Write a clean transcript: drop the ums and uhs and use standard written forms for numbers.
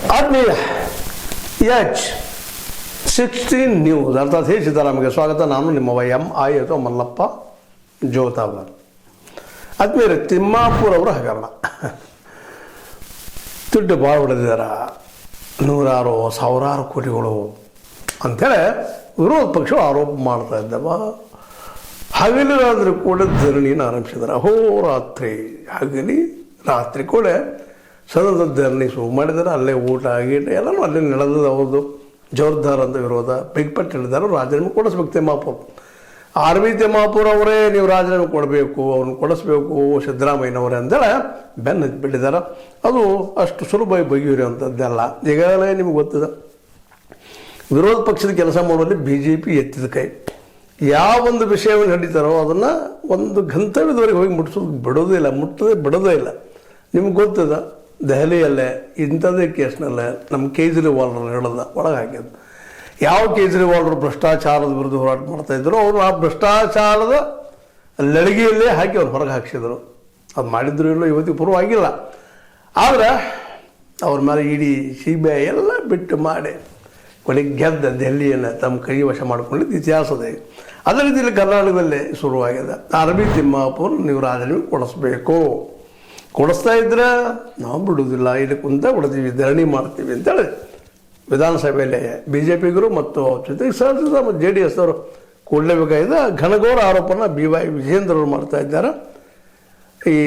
ಆತ್ಮೀಯ H16 news ಅರ್ಥಾತ್ ಹೇ ಸಿದ್ದರಾಮಯ್ಯ ಸ್ವಾಗತ. ನಾನು ನಿಮ್ಮ MI ಅಥವಾ ಮಲ್ಲಪ್ಪ ಜೋತಾವರ್. ಆತ್ಮೀಯರೇ, ತಿಮ್ಮಾಪುರ ಅವರ ಹಗರಣ ದುಡ್ಡು ಭಾಳ ಹೊಡೆದಿದ್ದಾರೆ, ನೂರಾರು ಸಾವಿರಾರು ಕೋಟಿಗಳು ಅಂಥೇಳಿ ವಿರೋಧ ಪಕ್ಷಗಳು ಆರೋಪ ಮಾಡ್ತಾ ಇದ್ದಾವ. ಹಗಲಿರಾದರೂ ಕೂಡ ಧರಣಿಯನ್ನು ಆರಂಭಿಸಿದ್ದಾರೆ. ಅಹೋರಾತ್ರಿ ಹಗಲಿ ರಾತ್ರಿ ಕೂಡ ಸದನದ ಧರಣಿ ಶುರು ಮಾಡಿದ್ದಾರೆ. ಅಲ್ಲೇ ಊಟ ಗೀಟ ಎಲ್ಲನೂ ಅಲ್ಲೇ ನಡೆದದ. ಅವ್ರದ್ದು ಜೋರ್ದಾರ್ ಅಂತ ವಿರೋಧ ಬಿಗ್ಪಟ್ಟು ಹೇಳಿದ್ದಾರೆ. ರಾಜೀನಾಮೆ ಕೊಡಿಸ್ಬೇಕು ತಿಮ್ಮಾಪುರ. RV ತಿಮ್ಮಾಪುರ ಅವರೇ ನೀವು ರಾಜೀನಾಮೆ ಕೊಡಬೇಕು, ಅವ್ರನ್ನ ಕೊಡಿಸ್ಬೇಕು ಸಿದ್ದರಾಮಯ್ಯನವರೇ ಅಂತೇಳಿ ಬೆನ್ನು ಹತ್ತಿಬಿಟ್ಟಿದ್ದಾರೆ. ಅದು ಅಷ್ಟು ಸುಲಭವಾಗಿ ಬಗೆಹರಿಯುವಂಥದ್ದೆಲ್ಲ. ಈಗಾಗಲೇ ನಿಮ್ಗೆ ಗೊತ್ತಿದೆ, ವಿರೋಧ ಪಕ್ಷದ ಕೆಲಸ ಮಾಡುವಲ್ಲಿ BJP ಎತ್ತಿದ ಕೈ. ಯಾವೊಂದು ವಿಷಯವನ್ನು ಹಿಡಿತಾರೋ ಅದನ್ನು ಒಂದು ಗಂತವ್ಯದವರೆಗೆ ಹೋಗಿ ಮುಟ್ಟಿಸೋದು ಬಿಡೋದೇ ಇಲ್ಲ, ಬಿಡೋದೇ ಇಲ್ಲ. ನಿಮ್ಗೆ ಗೊತ್ತಿದೆ, ದೆಹಲಿಯಲ್ಲೇ ಇಂಥದ್ದೇ ಕೇಸ್ನಲ್ಲೇ ನಮ್ಮ ಕೇಜ್ರಿವಾಲ್ರು ಹೇಳೋದ ಒಳಗೆ ಹಾಕಿದ್ದು. ಯಾವ ಕೇಜ್ರಿವಾಲ್ರು ಭ್ರಷ್ಟಾಚಾರದ ವಿರುದ್ಧ ಹೋರಾಟ ಮಾಡ್ತಾಯಿದ್ರು, ಅವರು ಆ ಭ್ರಷ್ಟಾಚಾರದ ಲಳಿಗೆಯಲ್ಲೇ ಹಾಕಿ ಅವ್ರು ಹೊರಗೆ ಹಾಕಿಸಿದ್ರು. ಅದು ಮಾಡಿದ್ರು ಇಲ್ಲೋ ಇವತ್ತಿಗೆ ಪ್ರೂವ್ ಆಗಿಲ್ಲ. ಆದರೆ ಅವ್ರ ಮೇಲೆ ಇಡೀ CBI ಎಲ್ಲ ಬಿಟ್ಟು ಮಾಡಿ ಕೊನೆಗೆ ಗೆದ್ದ ದೆಹಲಿಯನ್ನು ತಮ್ಮ ಕೈ ವಶ ಮಾಡ್ಕೊಂಡಿದ್ದು ಇತಿಹಾಸದ. ಅದೇ ರೀತಿಯಲ್ಲಿ ಕರ್ನಾಟಕದಲ್ಲೇ ಶುರುವಾಗಿದೆ. RV ತಿಮ್ಮಾಪುರ ನೀವು ರಾಜೀನಾಮೆ ಕೊಡಿಸ್ಬೇಕು, ಕೊಡಿಸ್ತಾ ಇದ್ರೆ ನಾವು ಬಿಡೋದಿಲ್ಲ, ಇಲ್ಲಿ ಕುಂತ ಕೊಡ್ತೀವಿ, ಧರಣಿ ಮಾಡ್ತೀವಿ ಅಂತೇಳಿ ವಿಧಾನಸಭೆಯಲ್ಲಿ BJPಗರು ಮತ್ತು ಜೊತೆಗೆ ಸಂಸದ ಮತ್ತು JDS ಅವರು ಕೊಡಲೇಬೇಕಾಗಿದೆ. ಘನಘೋರ ಆರೋಪನ BY ವಿಜೇಂದ್ರ ಅವರು ಮಾಡ್ತಾ ಇದ್ದಾರೆ. ಈ